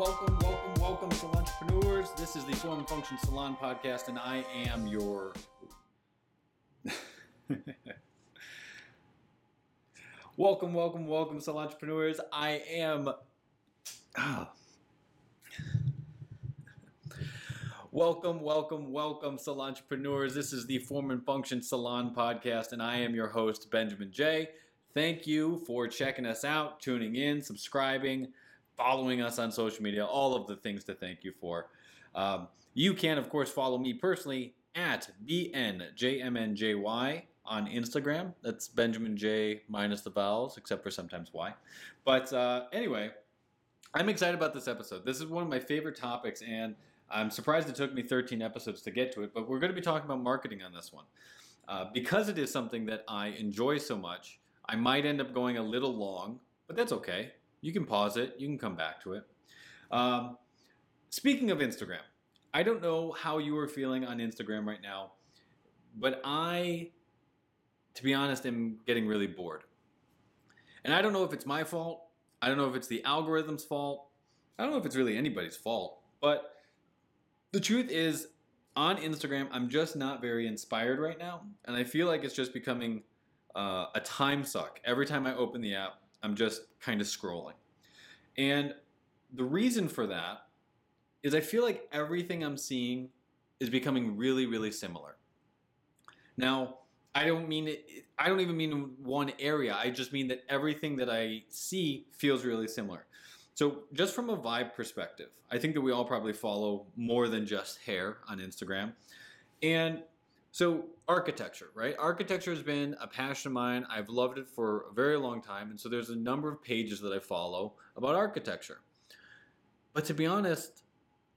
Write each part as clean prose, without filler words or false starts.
Welcome, Salontrepreneurs. This is the Form and Function Salon podcast, and I am your... Welcome, Salontrepreneurs. I am... Welcome, Salontrepreneurs. This is the Form and Function Salon podcast, and I am your host, Benjamin J. Thank you for checking us out, tuning in, subscribing, following us on social media, all of the things to thank you for. You can, of course, follow me personally at BNJMNJY on Instagram. That's Benjamin J minus the vowels, except for sometimes Y. But anyway, I'm excited about this episode. This is one of my favorite topics, and I'm surprised it took me 13 episodes to get to it, but we're going to be talking about marketing on this one. Because it is something that I enjoy so much, I might end up going a little long, but that's okay. You can pause it. You can come back to it. Speaking of Instagram, I don't know how you are feeling on Instagram right now, but I, to be honest, am getting really bored. And I don't know if it's my fault. I don't know if it's the algorithm's fault. I don't know if it's really anybody's fault. But the truth is, on Instagram, I'm just not very inspired right now. And I feel like it's just becoming a time suck. Every time I open the app, I'm just kind of scrolling. And the reason for that is I feel like everything I'm seeing is becoming really, really similar. Now, I don't even mean one area. I just mean that everything that I see feels really similar. So just from a vibe perspective, I think that we all probably follow more than just hair on Instagram. And so architecture, right? Architecture has been a passion of mine. I've loved it for a very long time. And so there's a number of pages that I follow about architecture. But to be honest,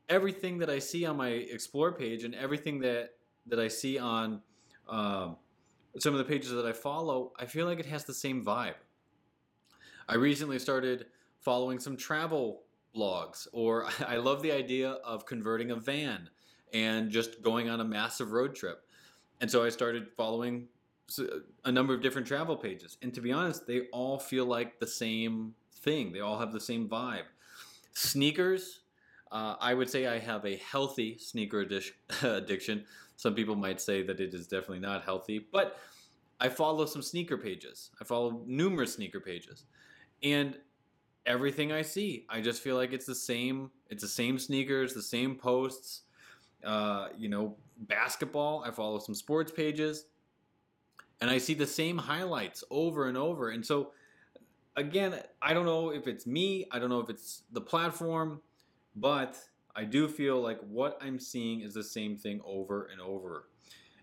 everything that I see on my Explore page and everything that I see on some of the pages that I follow, I feel like it has the same vibe. I recently started following some travel blogs, or I love the idea of converting a van and just going on a massive road trip. And so I started following a number of different travel pages. And to be honest, they all feel like the same thing. They all have the same vibe. Sneakers, I would say I have a healthy sneaker addiction. Some people might say that it is definitely not healthy, but I follow some sneaker pages. I follow numerous sneaker pages. And everything I see, I just feel like it's the same sneakers, the same posts. Basketball, I follow some sports pages, and I see the same highlights over and over. And so, again, I don't know if it's me, I don't know if it's the platform, but I do feel like what I'm seeing is the same thing over and over.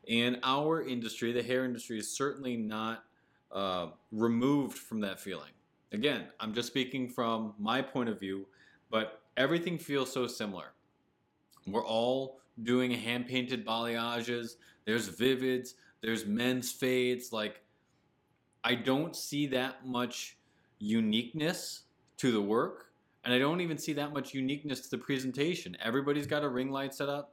And our industry, the hair industry, is certainly not removed from that feeling. Again, I'm just speaking from my point of view, but everything feels so similar. We're all doing hand-painted balayages. There's vivids. There's men's fades. Like, I don't see that much uniqueness to the work, and I don't even see that much uniqueness to the presentation. Everybody's got a ring light set up.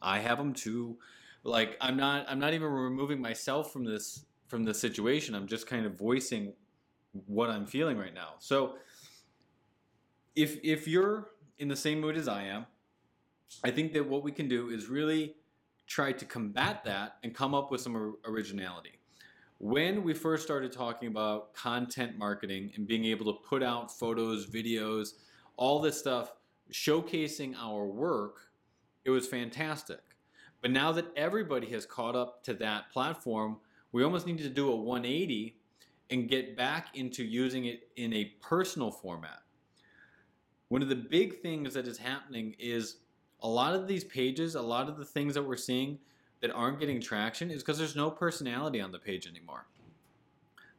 I have them too. Like, I'm not even removing myself from this situation. I'm just kind of voicing what I'm feeling right now. So, if you're in the same mood as I am, I think that what we can do is really try to combat that and come up with some originality. When we first started talking about content marketing and being able to put out photos, videos, all this stuff, showcasing our work, it was fantastic. But now that everybody has caught up to that platform, we almost need to do a 180 and get back into using it in a personal format. One of the big things that is happening is a lot of these pages, a lot of the things that we're seeing that aren't getting traction is because there's no personality on the page anymore.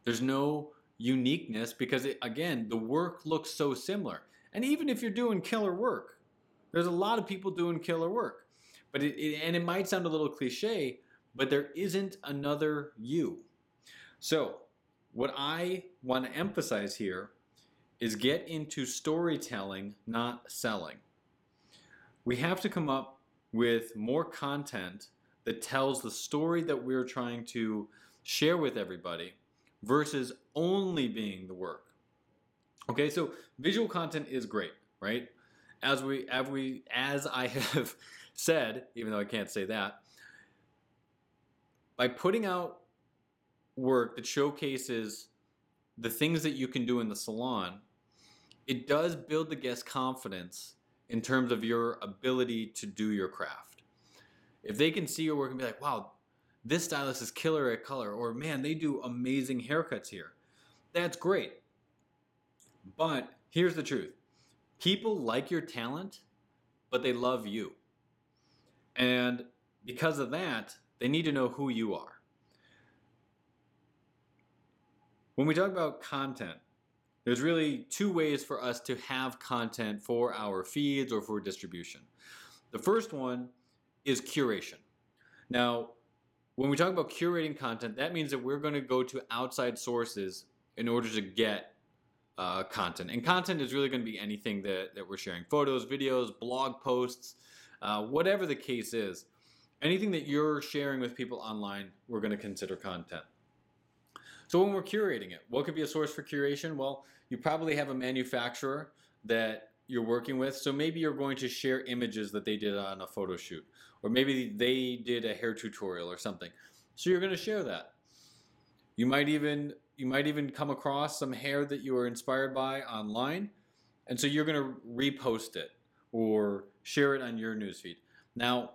There's no uniqueness because, again, the work looks so similar. And even if you're doing killer work, there's a lot of people doing killer work. But it might sound a little cliche, but there isn't another you. So what I want to emphasize here is get into storytelling, not selling. We have to come up with more content that tells the story that we're trying to share with everybody versus only being the work. Okay, so visual content is great, right? as I have said, even though I can't say that, by putting out work that showcases the things that you can do in the salon, it does build the guest confidence in terms of your ability to do your craft. If they can see your work and be like, wow, this stylist is killer at color, or man, they do amazing haircuts here, that's great. But here's the truth. People like your talent, but they love you. And because of that, they need to know who you are. When we talk about content, there's really two ways for us to have content for our feeds or for distribution. The first one is curation. Now, when we talk about curating content, that means that we're going to go to outside sources in order to get content. And content is really going to be anything that we're sharing. Photos, videos, blog posts, whatever the case is. Anything that you're sharing with people online, we're going to consider content. So when we're curating it, what could be a source for curation? Well, you probably have a manufacturer that you're working with. So maybe you're going to share images that they did on a photo shoot. Or maybe they did a hair tutorial or something. So you're going to share that. You might even come across some hair that you were inspired by online. And so you're going to repost it or share it on your newsfeed. Now,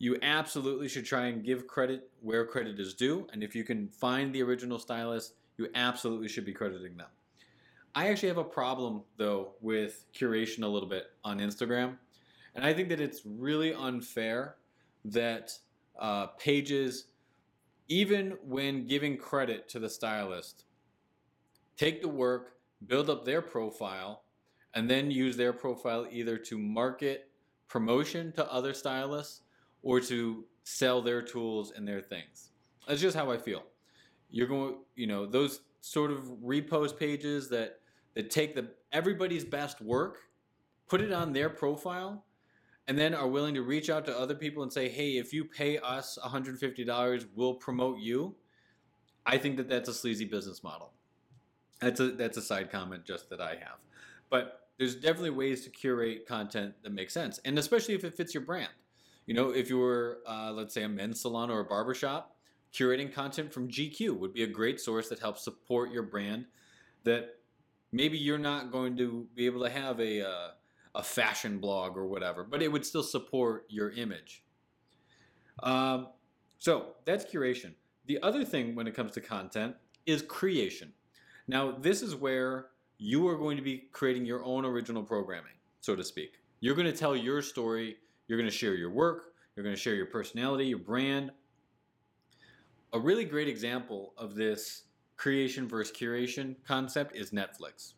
you absolutely should try and give credit where credit is due. And if you can find the original stylist, you absolutely should be crediting them. I actually have a problem, though, with curation a little bit on Instagram. And I think that it's really unfair that pages, even when giving credit to the stylist, take the work, build up their profile, and then use their profile either to market promotion to other stylists or to sell their tools and their things. That's just how I feel. You're going, those sort of repost pages that take everybody's best work, put it on their profile, and then are willing to reach out to other people and say, hey, if you pay us $150, we'll promote you. I think that that's a sleazy business model. That's a side comment just that I have. But there's definitely ways to curate content that makes sense, and especially if it fits your brand. If you were, let's say, a men's salon or a barbershop, curating content from GQ would be a great source that helps support your brand that maybe you're not going to be able to have a fashion blog or whatever, but it would still support your image. So that's curation. The other thing when it comes to content is creation. Now, this is where you are going to be creating your own original programming, so to speak. You're going to tell your story. You're going to share your work. You're going to share your personality, your brand. A really great example of this creation versus curation concept is Netflix.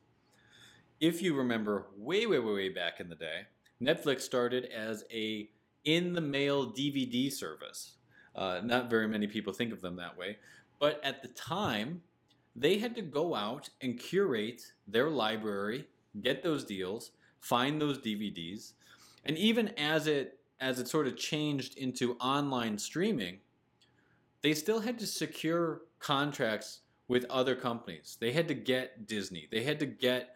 If you remember way back in the day, Netflix started as a in-the-mail DVD service. Not very many people think of them that way. But at the time, they had to go out and curate their library, get those deals, find those DVDs. And even as it sort of changed into online streaming, they still had to secure contracts with other companies. They had to get Disney. They had to get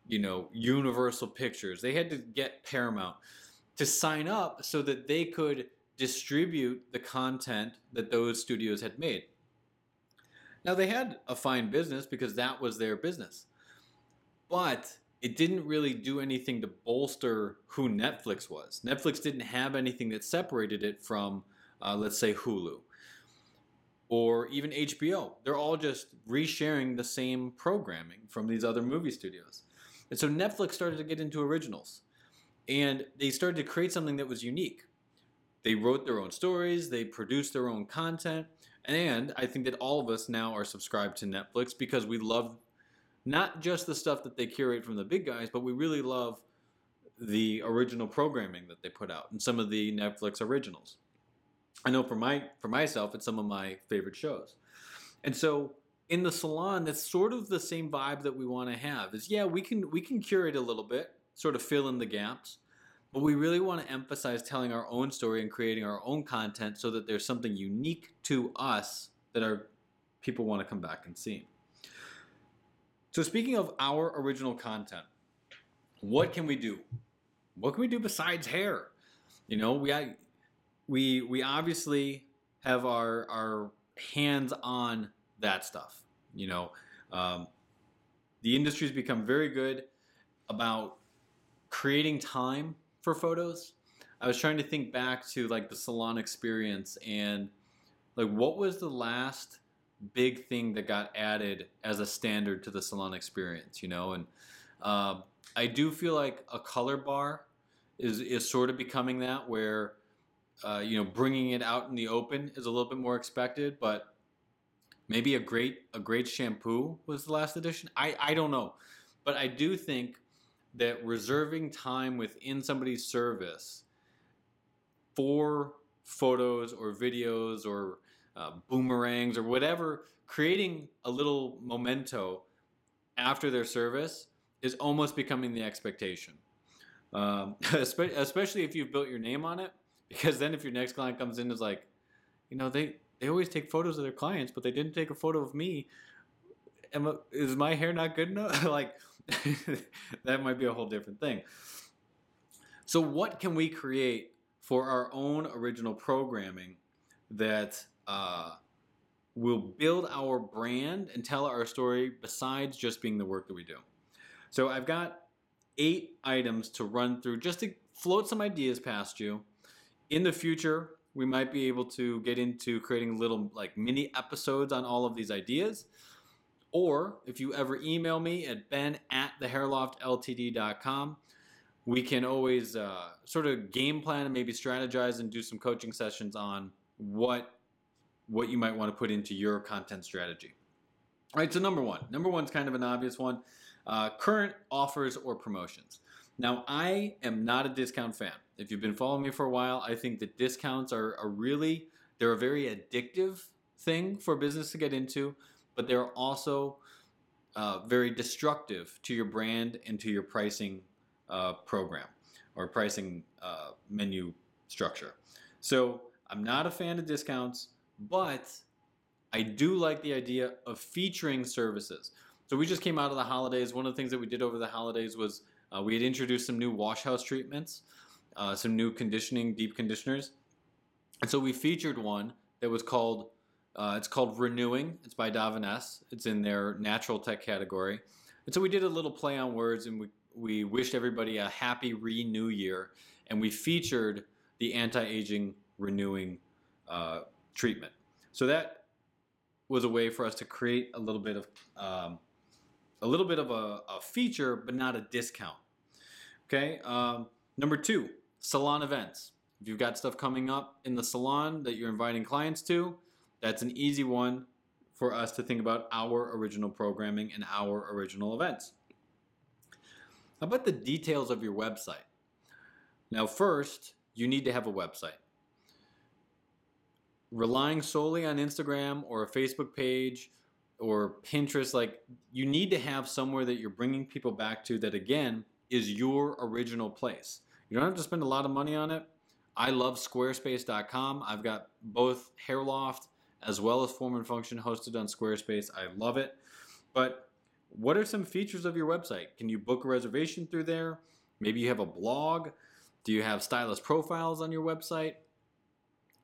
Universal Pictures. They had to get Paramount to sign up so that they could distribute the content that those studios had made. Now, they had a fine business because that was their business. But it didn't really do anything to bolster who Netflix was. Netflix didn't have anything that separated it from, let's say, Hulu or even HBO. They're all just resharing the same programming from these other movie studios. And so Netflix started to get into originals. And they started to create something that was unique. They wrote their own stories. They produced their own content. And I think that all of us now are subscribed to Netflix because we love not just the stuff that they curate from the big guys, but we really love the original programming that they put out and some of the Netflix originals. I know for myself, it's some of my favorite shows. And so in the salon, that's sort of the same vibe that we want to have. Is we can curate a little bit, sort of fill in the gaps, but we really want to emphasize telling our own story and creating our own content so that there's something unique to us that our people want to come back and see. So speaking of our original content, what can we do? what can we do besides hair? You know, we obviously have our hands on that stuff. You know, um, the industry's become very good about creating time for photos. I was trying to think back to like the salon experience and like what was the last big thing that got added as a standard to the salon experience, you know? And uh, I do feel like a color bar is sort of becoming that where you know, bringing it out in the open is a little bit more expected, but maybe a great shampoo was the last edition. I don't know, but I do think that reserving time within somebody's service for photos or videos or boomerangs or whatever, creating a little memento after their service is almost becoming the expectation. Especially if you've built your name on it, because then if your next client comes in and is like, you know, they always take photos of their clients, but they didn't take a photo of me. Is my hair not good enough? Like, that might be a whole different thing. So, what can we create for our own original programming that will build our brand and tell our story besides just being the work that we do? So, I've got 8 items to run through just to float some ideas past you. In the future, we might be able to get into creating little like mini episodes on all of these ideas. Or if you ever email me at ben@thehairloftltd.com, we can always sort of game plan and maybe strategize and do some coaching sessions on what you might want to put into your content strategy. All right, so number one's kind of an obvious one. Current offers or promotions. Now, I am not a discount fan. If you've been following me for a while, I think that discounts are really, they're a very addictive thing for business to get into, but they're also very destructive to your brand and to your pricing program or pricing menu structure. So I'm not a fan of discounts, but I do like the idea of featuring services. So we just came out of the holidays. One of the things that we did over the holidays was we had introduced some new wash house treatments, some new conditioning, deep conditioners. And so we featured one that was called, it's called Renewing. It's by Davines. It's in their natural tech category. And so we did a little play on words and we wished everybody a happy renew year. And we featured the anti-aging renewing treatment. So that was a way for us to create a little bit of a feature, but not a discount. Okay. Number 2, salon events. If you've got stuff coming up in the salon that you're inviting clients to, that's an easy one for us to think about our original programming and our original events. How about the details of your website? Now, first, you need to have a website. Relying solely on Instagram or a Facebook page or Pinterest, like you need to have somewhere that you're bringing people back to that, again, is your original place. You don't have to spend a lot of money on it. I love squarespace.com. I've got both Hairloft as well as Form and Function hosted on Squarespace. I love it. But what are some features of your website? Can you book a reservation through there? Maybe you have a blog. Do you have stylist profiles on your website?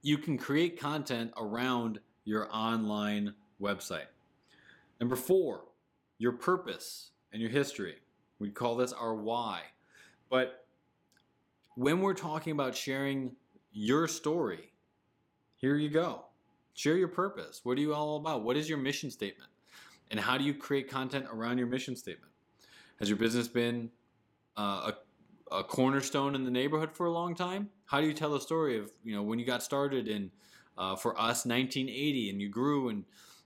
You can create content around your online website. Number 4, your purpose and your history. We call this our why. But when we're talking about sharing your story, here you go. Share your purpose. What are you all about? What is your mission statement? And how do you create content around your mission statement? Has your business been a cornerstone in the neighborhood for a long time? How do you tell a story of, you know, when you got started in, for us, 1980, and you grew and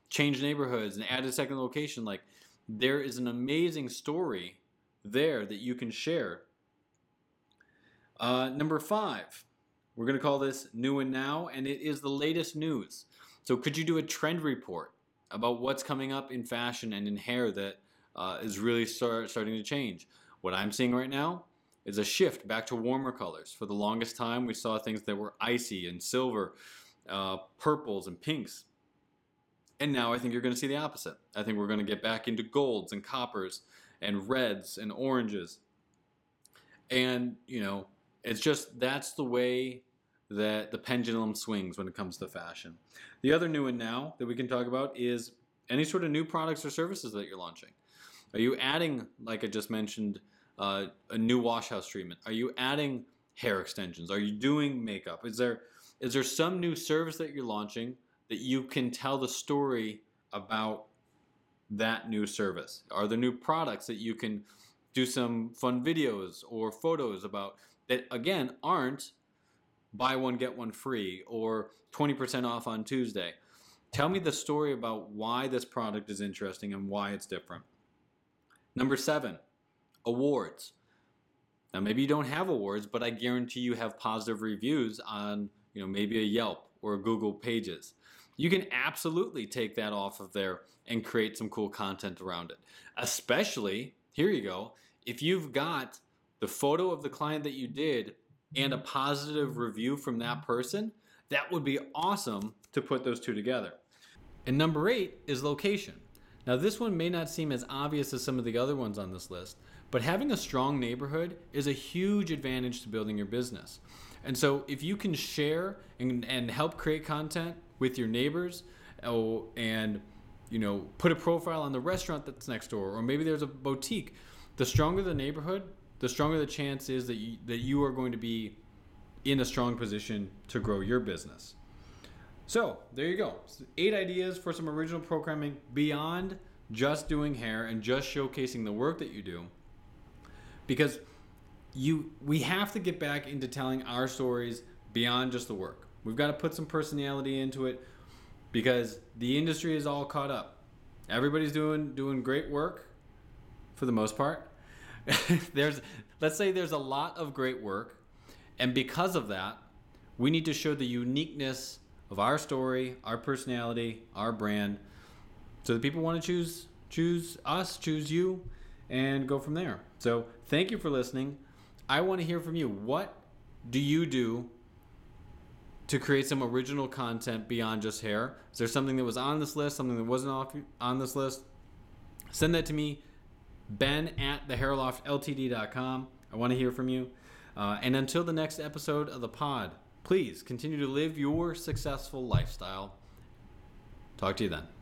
changed neighborhoods and added a second location? Like, there is an amazing story there that you can share. Number 5, we're going to call this New and Now, and it is the latest news. So could you do a trend report about what's coming up in fashion and in hair that is really starting to change? What I'm seeing right now is a shift back to warmer colors. For the longest time, we saw things that were icy and silver, purples and pinks. And now I think you're going to see the opposite. I think we're going to get back into golds and coppers and reds and oranges. And, it's just that's the way that the pendulum swings when it comes to fashion. The other new one now that we can talk about is any sort of new products or services that you're launching. Are you adding, like I just mentioned, a new wash house treatment? Are you adding hair extensions? Are you doing makeup? Is there some new service that you're launching that you can tell the story about that new service? Are there new products that you can do some fun videos or photos about that, again, aren't buy one, get one free or 20% off on Tuesday? Tell me the story about why this product is interesting and why it's different. Number 7, awards. Now, maybe you don't have awards, but I guarantee you have positive reviews on, maybe a Yelp or Google Pages. You can absolutely take that off of there and create some cool content around it. Especially, here you go, if you've got the photo of the client that you did and a positive review from that person, that would be awesome to put those two together. And number 8 is location. Now, this one may not seem as obvious as some of the other ones on this list, but having a strong neighborhood is a huge advantage to building your business. And so if you can share and help create content with your neighbors, and put a profile on the restaurant that's next door, or maybe there's a boutique, the stronger the neighborhood, the stronger the chance is that you are going to be in a strong position to grow your business. So there you go. 8 ideas for some original programming beyond just doing hair and just showcasing the work that you do. Because we have to get back into telling our stories beyond just the work. We've got to put some personality into it because the industry is all caught up. Everybody's doing great work for the most part. Let's say there's a lot of great work, and because of that, we need to show the uniqueness of our story, our personality, our brand, so that people want to choose us, choose you, and go from there. So thank you for listening. I want to hear from you. What do you do to create some original content beyond just hair? Is there something that was on this list, something that wasn't on this list? Send that to me, ben@thehairloftltd.com. I want to hear from you. And until the next episode of the pod, please continue to live your successful lifestyle. Talk to you then.